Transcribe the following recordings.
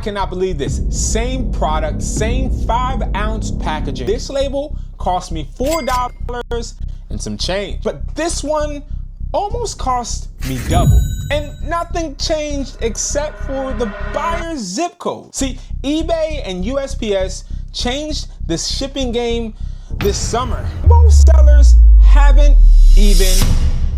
cannot believe this. Same product, same 5-ounce packaging. This label cost me $4 and some change. But this one almost cost me double. And nothing changed except for the buyer's zip code. See, eBay and USPS changed the shipping game this summer. Most sellers haven't even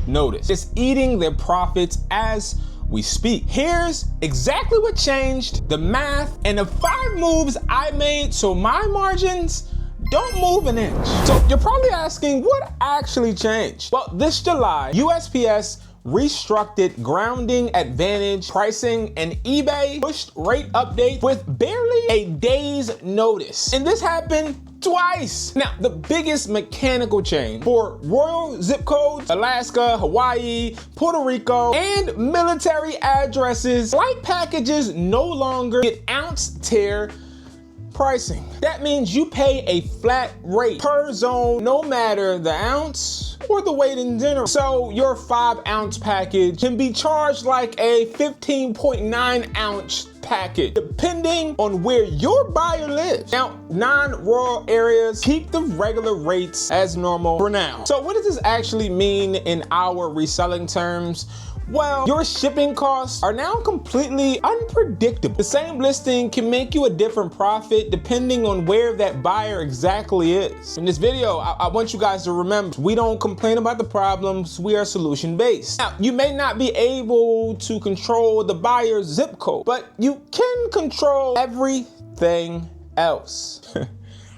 noticed. It's eating their profits as we speak. Here's exactly what changed, the math, and the 5 moves I made so my margins don't move an inch. So you're probably asking, what actually changed? Well, this July, USPS restructured grounding advantage pricing, and eBay pushed rate updates with barely a day's notice. And this happened twice. Now, the biggest mechanical change for royal zip codes, Alaska, Hawaii, Puerto Rico, and military addresses, light packages no longer get ounce tier pricing. That means you pay a flat rate per zone, no matter the ounce or the weight in general. So your 5-ounce package can be charged like a 15.9-ounce package, depending on where your buyer lives. Now, non-rural areas keep the regular rates as normal for now. So what does this actually mean in our reselling terms? Well, your shipping costs are now completely unpredictable. The same listing can make you a different profit depending on where that buyer exactly is. In this video, I want you guys to remember, we don't complain about the problems, we are solution based. Now, you may not be able to control the buyer's zip code, but you can control everything else.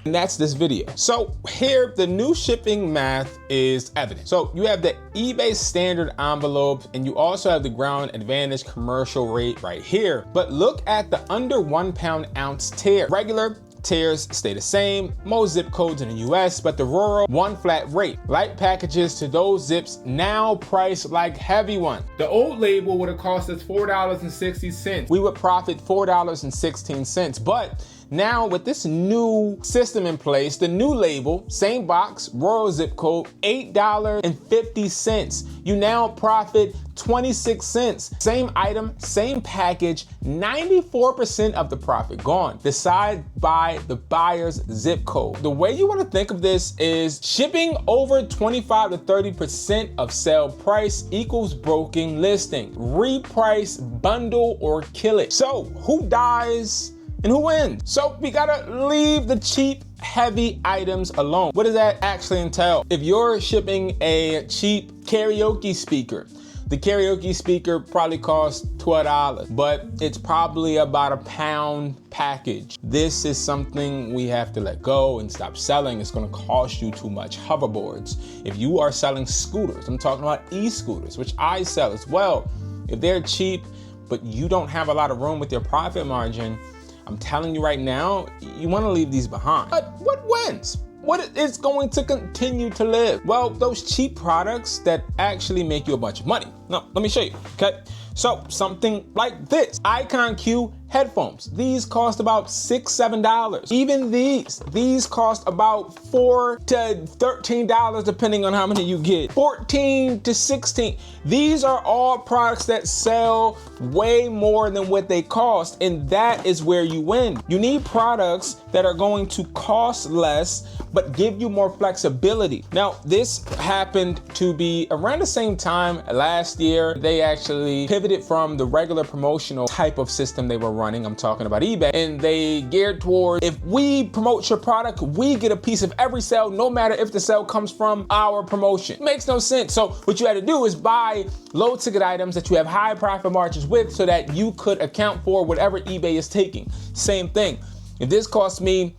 And that's this video. So here, the new shipping math is evident. So you have the eBay standard envelope, and you also have the Ground Advantage commercial rate right here. But look at the under 1 pound ounce tier. Regular tiers stay the same, most zip codes in the US, but the rural, 1 flat rate. Light packages to those zips now priced like heavy ones. The old label would have cost us $4.60. We would profit $4.16, but now with this new system in place, the new label, same box, rural zip code, $8.50. You now profit 26 cents. Same item, same package, 94% of the profit gone. Decide by the buyer's zip code. The way you want to think of this is shipping over 25 to 30% of sale price equals broken listing. Reprice, bundle, or kill it. So who dies and who wins? So we gotta leave the cheap, heavy items alone. What does that actually entail? If you're shipping a cheap karaoke speaker, the karaoke speaker probably costs $12, but it's probably about a £1 package. This is something we have to let go and stop selling. It's gonna cost you too much. Hoverboards. If you are selling scooters, I'm talking about e-scooters, which I sell as well. If they're cheap, but you don't have a lot of room with your profit margin, I'm telling you right now, you wanna leave these behind. But what wins? What is going to continue to live? Well, those cheap products that actually make you a bunch of money. Now, let me show you, okay? So something like this, Icon Q headphones. These cost about $6, $7. Even these cost about $4 to $13 depending on how many you get. 14 to 16. These are all products that sell way more than what they cost, and that is where you win. You need products that are going to cost less but give you more flexibility. Now, this happened to be around the same time last year. They actually pivoted from the regular promotional type of system they were running. I'm talking about eBay, and they geared toward, if we promote your product, we get a piece of every sale, no matter if the sale comes from our promotion. Makes no sense. So what you had to do is buy low ticket items that you have high profit margins with so that you could account for whatever eBay is taking. Same thing. If this costs me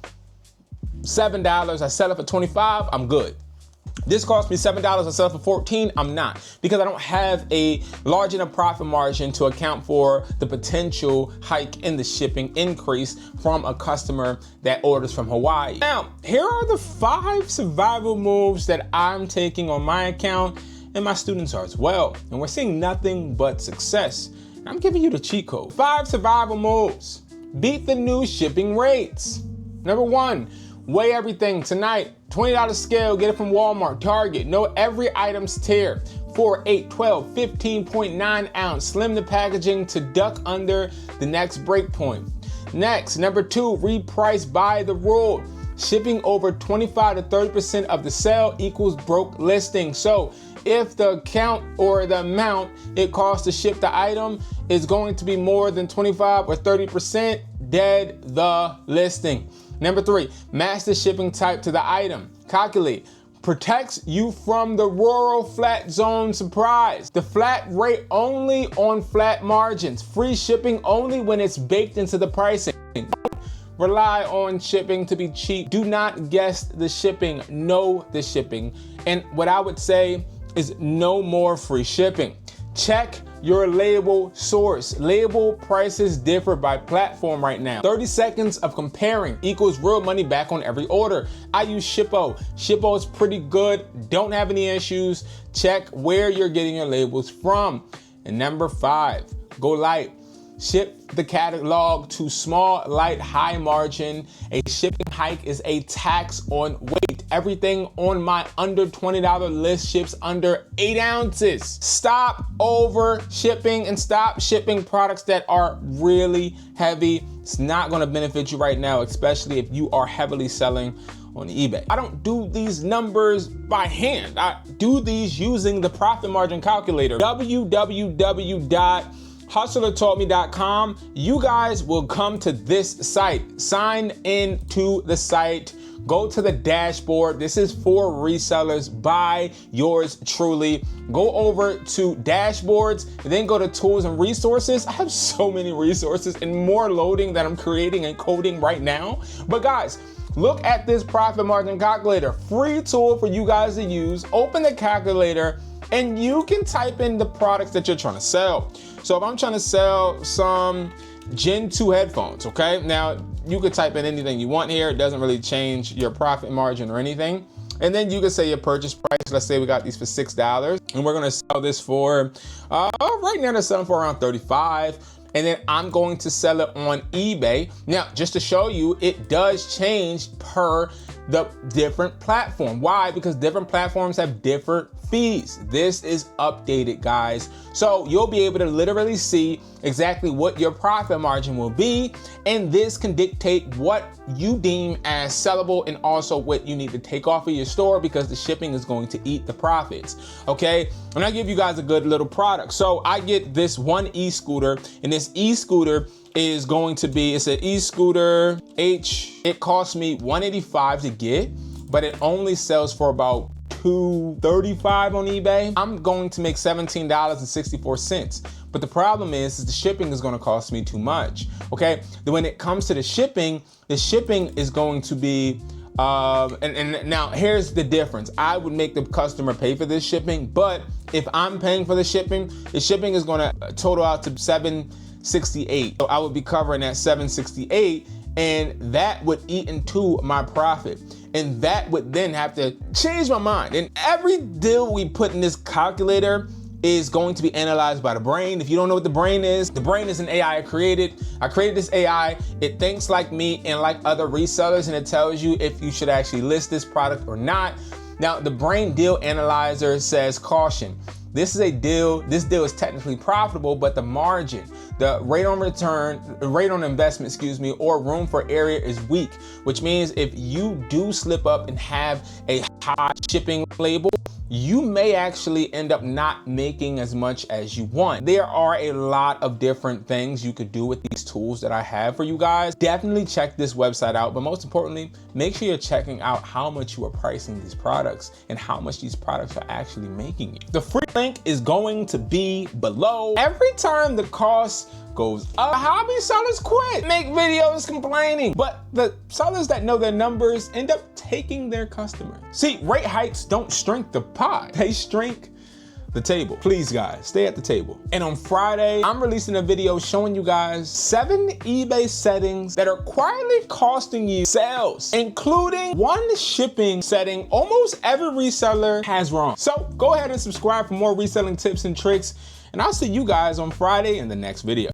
$7, I sell it for $25, I'm good. This cost me $7, I sell it for $14, I'm not, because I don't have a large enough profit margin to account for the potential hike in the shipping increase from a customer that orders from Hawaii. Now, here are the 5 survival moves that I'm taking on my account, and my students are as well. And we're seeing nothing but success. I'm giving you the cheat code. 5 survival moves. Beat the new shipping rates. Number 1, weigh everything tonight. $20 scale, get it from Walmart, Target. Know every item's tier. 4, 8, 12, 15.9 ounce. Slim the packaging to duck under the next break point. Next, number 2, reprice by the rule. Shipping over 25 to 30% of the sale equals broke listing. So if the count or the amount it costs to ship the item is going to be more than 25 or 30%, dead the listing. Number 3, match the shipping type to the item. Calculate. Protects you from the rural flat zone surprise. The flat rate only on flat margins. Free shipping only when it's baked into the pricing. Rely on shipping to be cheap. Do not guess the shipping, know the shipping. And what I would say is no more free shipping. Check your label source. Label prices differ by platform right now. 30 seconds of comparing equals real money back on every order. I use Shippo. Shippo is pretty good. Don't have any issues. Check where you're getting your labels from. And number 5, go light. Ship the catalog to small, light, high margin. A shipping hike is a tax on weight. Everything on my under $20 list ships under 8 ounces. Stop over shipping and stop shipping products that are really heavy. It's not gonna benefit you right now, especially if you are heavily selling on eBay. I don't do these numbers by hand. I do these using the profit margin calculator. www.hustlertaught.me.com. You guys will come to this site. Sign in to the site. Go to the dashboard. This is for resellers by yours truly. Go over to dashboards, and then go to tools and resources. I have so many resources and more loading that I'm creating and coding right now. But guys, look at this profit margin calculator. Free tool for you guys to use. Open the calculator and you can type in the products that you're trying to sell. So if I'm trying to sell some Gen 2 headphones, okay? Now, you could type in anything you want here. It doesn't really change your profit margin or anything. And then you can say your purchase price. Let's say we got these for $6 and we're gonna sell this for, right now they're selling for around $35. And then I'm going to sell it on eBay. Now, just to show you, it does change per the different platform. Why? Because different platforms have different fees. This is updated, guys. So you'll be able to literally see exactly what your profit margin will be. And this can dictate what you deem as sellable and also what you need to take off of your store, because the shipping is going to eat the profits. Okay. And I give you guys a good little product. So I get this one e-scooter, and this e-scooter is going to be, it's an e-scooter H. It cost me $185 to get, but it only sells for about $235 on eBay. I'm going to make $17.64. But the problem is the shipping is going to cost me too much. Okay. Then when it comes to the shipping is going to be, and now here's the difference. I would make the customer pay for this shipping, but if I'm paying for the shipping is going to total out to $768. So I would be covering that $768, and that would eat into my profit. And that would then have to change my mind. And every deal we put in this calculator is going to be analyzed by the brain. If you don't know what the brain is an AI I created. I created this AI. It thinks like me and like other resellers, and it tells you if you should actually list this product or not. Now, the brain deal analyzer says caution. This deal is technically profitable, but the margin, the rate on investment, or room for error is weak, which means if you do slip up and have a high shipping label, you may actually end up not making as much as you want. There are a lot of different things you could do with these tools that I have for you guys. Definitely check this website out, but most importantly, make sure you're checking out how much you are pricing these products and how much these products are actually making you. The free link is going to be below. Every time the cost goes up, hobby sellers quit, make videos complaining, but the sellers that know their numbers end up taking their customers. See, rate hikes don't shrink the pie, they shrink the table. Please guys, stay at the table. And on Friday, I'm releasing a video showing you guys 7 eBay settings that are quietly costing you sales, including one shipping setting almost every reseller has wrong. So go ahead and subscribe for more reselling tips and tricks, and I'll see you guys on Friday in the next video.